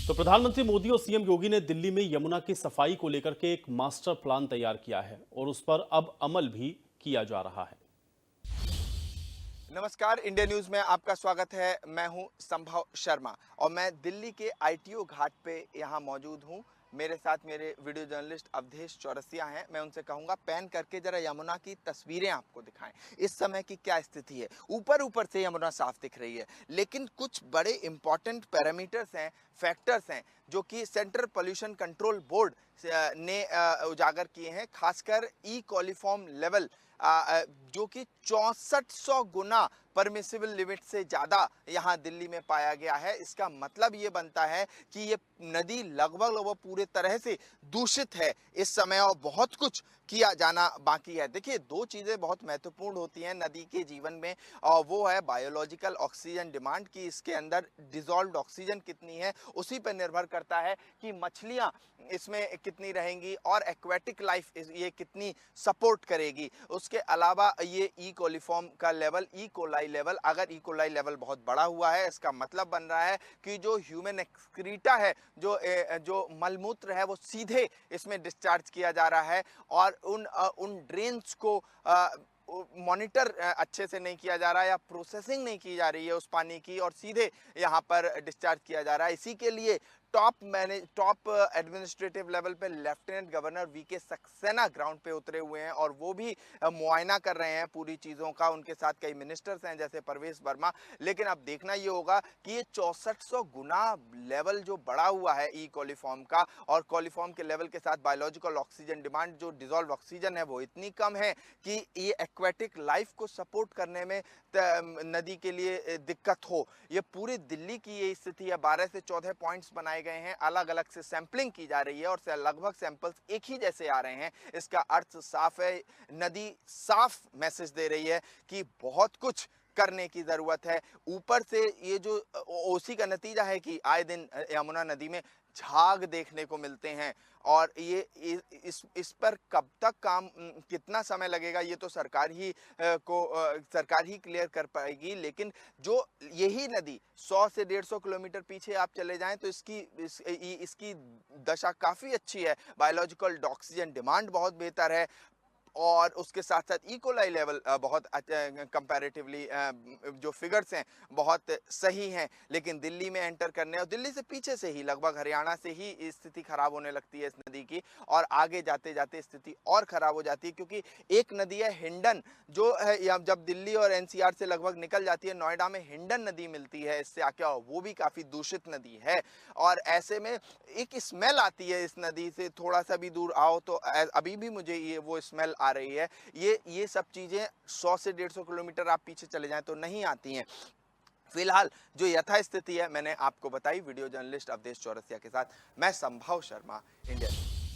तो प्रधानमंत्री मोदी और सीएम योगी ने दिल्ली में यमुना की सफाई को लेकर के एक मास्टर प्लान तैयार किया है और उस पर अब अमल भी किया जा रहा है। नमस्कार, इंडिया न्यूज में आपका स्वागत है। मैं हूं संभव शर्मा और मैं दिल्ली के आईटीओ घाट पे यहां मौजूद हूं। मेरे साथ मेरे वीडियो जर्नलिस्ट अवधेश चौरसिया हैं। मैं उनसे कहूंगा पैन करके जरा यमुना की तस्वीरें आपको दिखाएं, इस समय की क्या स्थिति है। ऊपर ऊपर से यमुना साफ दिख रही है, लेकिन कुछ बड़े इंपॉर्टेंट पैरामीटर्स हैं, फैक्टर्स हैं जो कि सेंट्रल पोल्यूशन कंट्रोल बोर्ड ने उजागर किए हैं। खासकर ई कॉलीफॉर्म लेवल जो कि 6400 गुना परमिसिबल लिमिट से ज़्यादा यहाँ दिल्ली में पाया गया है। इसका मतलब ये बनता है कि ये नदी लगभग लगभग पूरे तरह से दूषित है इस समय और बहुत कुछ किया जाना बाकी है। देखिए, दो चीज़ें बहुत महत्वपूर्ण होती हैं नदी के जीवन में, और वो है बायोलॉजिकल ऑक्सीजन डिमांड की इसके अंदर डिजॉल्व्ड ऑक्सीजन कितनी है, उसी पर निर्भर करता है कि मछलियाँ इसमें कितनी रहेंगी और एक्वेटिक लाइफ ये कितनी सपोर्ट करेगी। उसके अलावा ये ई कोलिफॉर्म का लेवल, ई कोलाई लेवल, अगर ई कोलाई लेवल बहुत बड़ा हुआ है, इसका मतलब बन रहा है कि जो ह्यूमन एक्सक्रीटा है, जो मलमूत्र है, वो सीधे इसमें डिस्चार्ज किया जा रहा है और उन ड्रेन्स को मॉनिटर अच्छे से नहीं किया जा रहा है या प्रोसेसिंग नहीं की जा रही है उस पानी की, और सीधे यहाँ पर डिस्चार्ज किया जा रहा है। इसी के लिए टॉप एडमिनिस्ट्रेटिव लेवल पे lieutenant governor VK Saxena ground पे उतरे हुए हैं और वो भी मुआयना कर रहे हैं पूरी चीज़ों का। उनके साथ कई मिनिस्टर्स हैं जैसे परवेश वर्मा। लेकिन अब देखना ये होगा कि ये 6400 गुना लेवल जो बढ़ा हुआ है ई कॉलीफॉर्म का, और कॉलीफॉर्म के लेवल के साथ बायोलॉजिकल ऑक्सीजन डिमांड, जो डिजॉल्व ऑक्सीजन है, वो इतनी कम है कि ये एक्वेटिक लाइफ को सपोर्ट करने में नदी के लिए दिक्कत हो। ये पूरी दिल्ली की ये स्थिति है। 12 से 14 पॉइंट्स बनाए गए हैं, अलग अलग से सैंपलिंग की जा रही है और लगभग सैंपल्स एक ही जैसे आ रहे हैं। इसका अर्थ साफ है, नदी साफ मैसेज दे रही है कि बहुत कुछ करने की जरूरत है। ऊपर से ये जो ओसी का नतीजा है कि आए दिन यमुना नदी में झाग देखने को मिलते हैं, और ये इस पर कब तक काम, कितना समय लगेगा, ये तो सरकार ही क्लियर कर पाएगी। लेकिन जो यही नदी 100 से 150 किलोमीटर पीछे आप चले जाएं तो इसकी दशा काफ़ी अच्छी है। बायोलॉजिकल ऑक्सीजन डिमांड बहुत बेहतर है और उसके साथ साथ इकोलाई लेवल बहुत कंपैरेटिवली जो फिगर्स हैं बहुत सही हैं। लेकिन दिल्ली में एंटर करने और दिल्ली से पीछे से ही लगभग हरियाणा से ही स्थिति खराब होने लगती है इस नदी की, और आगे जाते जाते स्थिति और खराब हो जाती है। क्योंकि एक नदी है हिंडन, जो है जब दिल्ली और एनसीआर से लगभग निकल जाती है, नोएडा में हिंडन नदी मिलती है इससे आके, और वो भी काफ़ी दूषित नदी है। और ऐसे में एक स्मेल आती है इस नदी से, थोड़ा सा भी दूर आओ तो अभी भी मुझे ये वो स्मेल आ रही है। ये सब चीजें 100 से 150 किलोमीटर आप पीछे चले जाएं तो नहीं आती हैं। फिलहाल जो यथा स्थिति है मैंने आपको बताई। वीडियो जर्नलिस्ट अवधेश चौरसिया के साथ मैं संभव शर्मा, इंडिया।